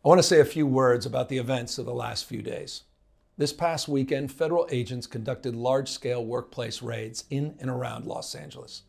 I want to say a few words about the events of the last few days. This past weekend, federal agents conducted large-scale workplace raids in and around Los Angeles.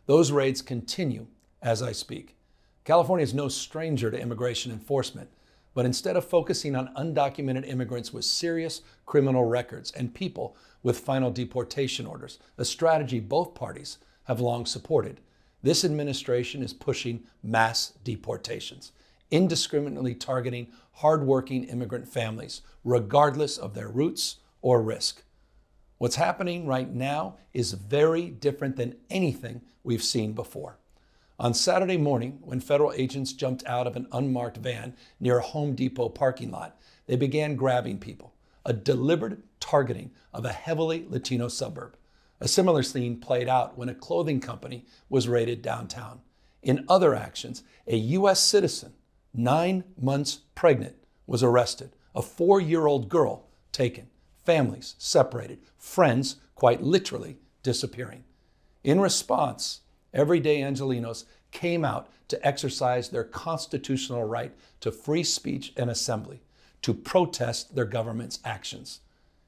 Those raids continue as I speak. California is no stranger to immigration enforcement, but instead of focusing on undocumented immigrants with serious criminal records and people with final deportation orders, a strategy both parties have long supported, this administration is pushing mass deportations, indiscriminately targeting hardworking immigrant families, regardless of their roots or risk. What's happening right now is very different than anything we've seen before. On Saturday morning, when federal agents jumped out of an unmarked van near a Home Depot parking lot, they began grabbing people, a deliberate targeting of a heavily Latino suburb. A similar scene played out when a clothing company was raided downtown. In other actions, a U.S. citizen, 9 months pregnant, was arrested, a 4-year-old girl taken, families separated, friends quite literally disappearing. In response, everyday Angelenos came out to exercise their constitutional right to free speech and assembly, to protest their government's actions.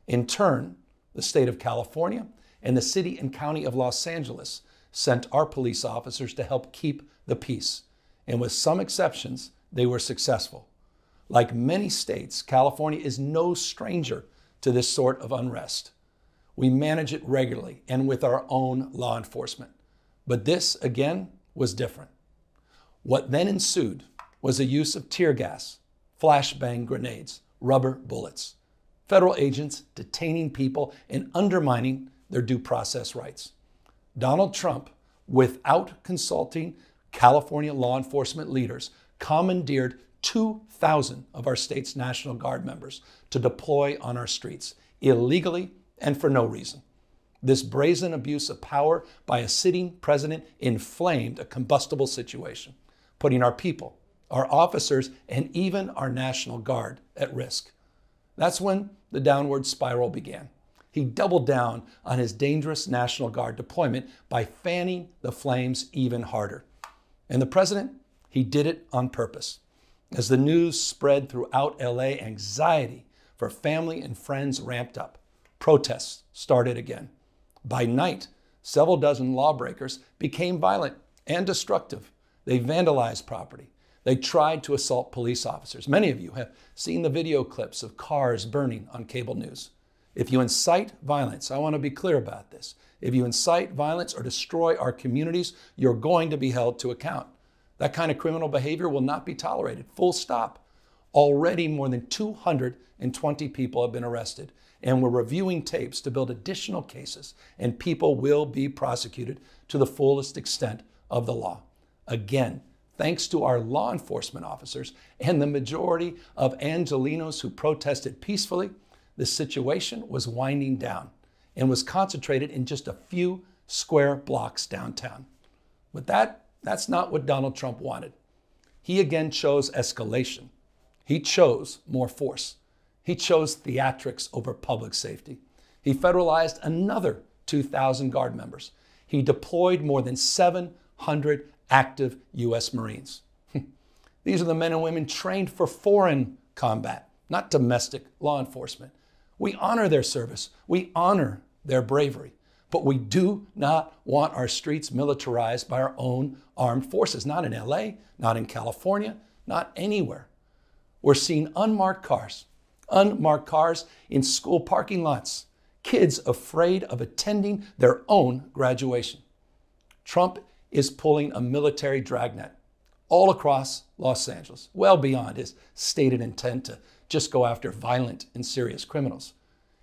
In turn, the state of California and the city and county of Los Angeles sent our police officers to help keep the peace. And with some exceptions, they were successful. Like many states, California is no stranger to this sort of unrest. We manage it regularly and with our own law enforcement. But this, again, was different. What then ensued was the use of tear gas, flashbang grenades, rubber bullets, federal agents detaining people and undermining their due process rights. Donald Trump, without consulting California law enforcement leaders, commandeered 2,000 of our state's National Guard members to deploy on our streets, illegally and for no reason. This brazen abuse of power by a sitting president inflamed a combustible situation, putting our people, our officers, and even our National Guard at risk. That's when the downward spiral began. He doubled down on his dangerous National Guard deployment by fanning the flames even harder. And the president, he did it on purpose. As the news spread throughout LA, anxiety for family and friends ramped up. Protests started again. By night, several dozen lawbreakers became violent and destructive. They vandalized property. They tried to assault police officers. Many of you have seen the video clips of cars burning on cable news. If you incite violence, I want to be clear about this. If you incite violence or destroy our communities, you're going to be held to account. That kind of criminal behavior will not be tolerated, full stop. Already more than 220 people have been arrested, and we're reviewing tapes to build additional cases, and people will be prosecuted to the fullest extent of the law. Again, thanks to our law enforcement officers and the majority of Angelenos who protested peacefully, the situation was winding down and was concentrated in just a few square blocks downtown. But that's not what Donald Trump wanted. He again chose escalation. He chose more force. He chose theatrics over public safety. He federalized another 2,000 Guard members. He deployed more than 700 active U.S. Marines. These are the men and women trained for foreign combat, not domestic law enforcement. We honor their service. We honor their bravery. But we do not want our streets militarized by our own armed forces, not in LA, not in California, not anywhere. We're seeing unmarked cars in school parking lots, kids afraid of attending their own graduation. Trump is pulling a military dragnet all across Los Angeles, well beyond his stated intent to just go after violent and serious criminals.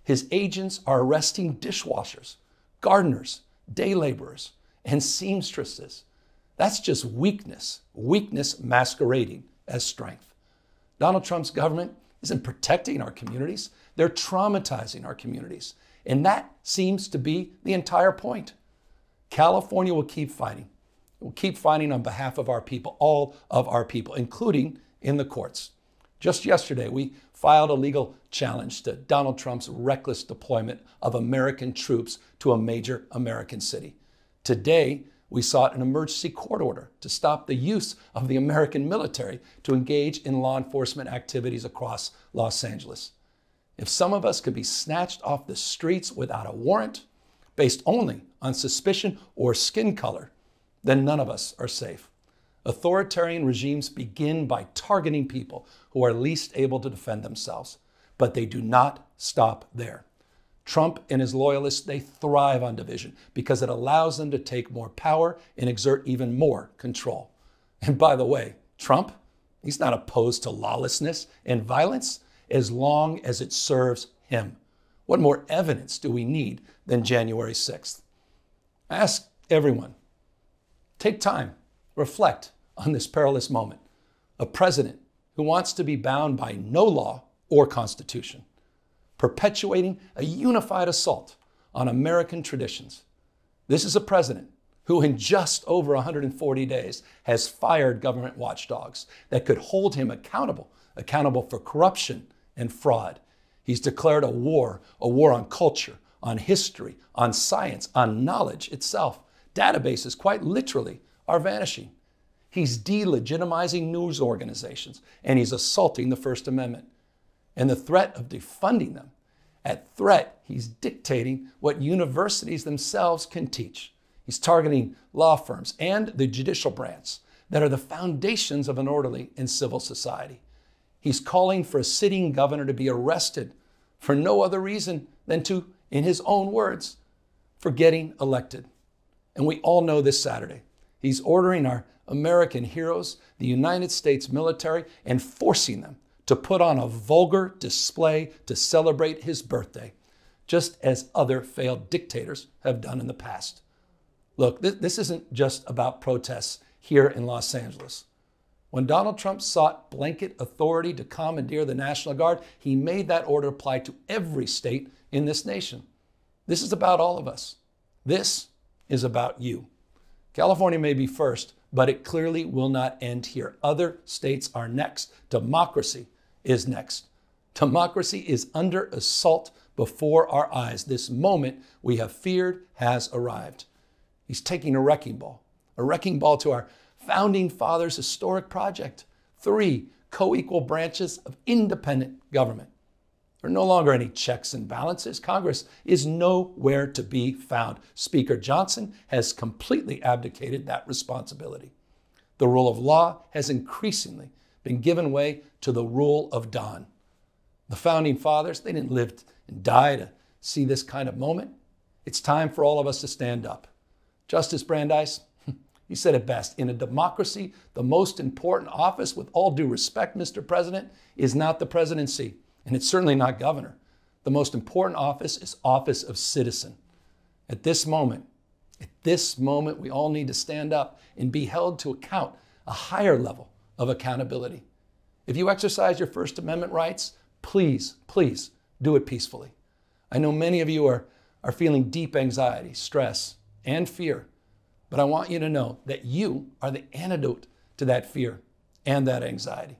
His agents are arresting dishwashers, gardeners, day laborers, and seamstresses. That's just weakness masquerading as strength. Donald Trump's government isn't protecting our communities. They're traumatizing our communities. And that seems to be the entire point. California will keep fighting. We'll keep fighting on behalf of our people, all of our people, including in the courts. Just yesterday, we filed a legal challenge to Donald Trump's reckless deployment of American troops to a major American city. Today, We sought an emergency court order to stop the use of the American military to engage in law enforcement activities across Los Angeles. If some of us could be snatched off the streets without a warrant, based only on suspicion or skin color, then none of us are safe. Authoritarian regimes begin by targeting people who are least able to defend themselves, but they do not stop there. Trump and his loyalists, they thrive on division because it allows them to take more power and exert even more control. And by the way, Trump, he's not opposed to lawlessness and violence as long as it serves him. What more evidence do we need than January 6th? I ask everyone, take time, reflect on this perilous moment. A president who wants to be bound by no law or constitution, perpetuating a unified assault on American traditions. This is a president who in just over 140 days has fired government watchdogs that could hold him accountable for corruption and fraud. He's declared a war on culture, on history, on science, on knowledge itself. Databases, quite literally, are vanishing. He's delegitimizing news organizations, and he's assaulting the First Amendment. And the threat of defunding them, at threat, he's dictating what universities themselves can teach. He's targeting law firms and the judicial branch that are the foundations of an orderly and civil society. He's calling for a sitting governor to be arrested for no other reason than to, in his own words, for getting elected. And we all know this Saturday, he's ordering our American heroes, the United States military, and forcing them to put on a vulgar display to celebrate his birthday, just as other failed dictators have done in the past. Look, this isn't just about protests here in Los Angeles. When Donald Trump sought blanket authority to commandeer the National Guard, he made that order apply to every state in this nation. This is about all of us. This is about you. California may be first, but it clearly will not end here. Other states are next. Democracy is next. Democracy is under assault before our eyes. This moment we have feared has arrived. He's taking a wrecking ball to our founding fathers' historic project. 3 co-equal branches of independent government. There are no longer any checks and balances. Congress is nowhere to be found. Speaker Johnson has completely abdicated that responsibility. The rule of law has increasingly been given way to the rule of Don. The founding fathers, they didn't live and die to see this kind of moment. It's time for all of us to stand up. Justice Brandeis, he said it best. In a democracy, the most important office, with all due respect, Mr. President, is not the presidency, and it's certainly not governor. The most important office is office of citizen. At this moment, we all need to stand up and be held to account, a higher level of accountability. If you exercise your First Amendment rights, please, please do it peacefully. I know many of you are feeling deep anxiety, stress, and fear, but I want you to know that you are the antidote to that fear and that anxiety.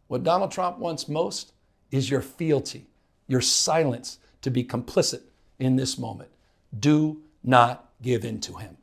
What Donald Trump wants most is your fealty, your silence to be complicit in this moment. Do not give in to him.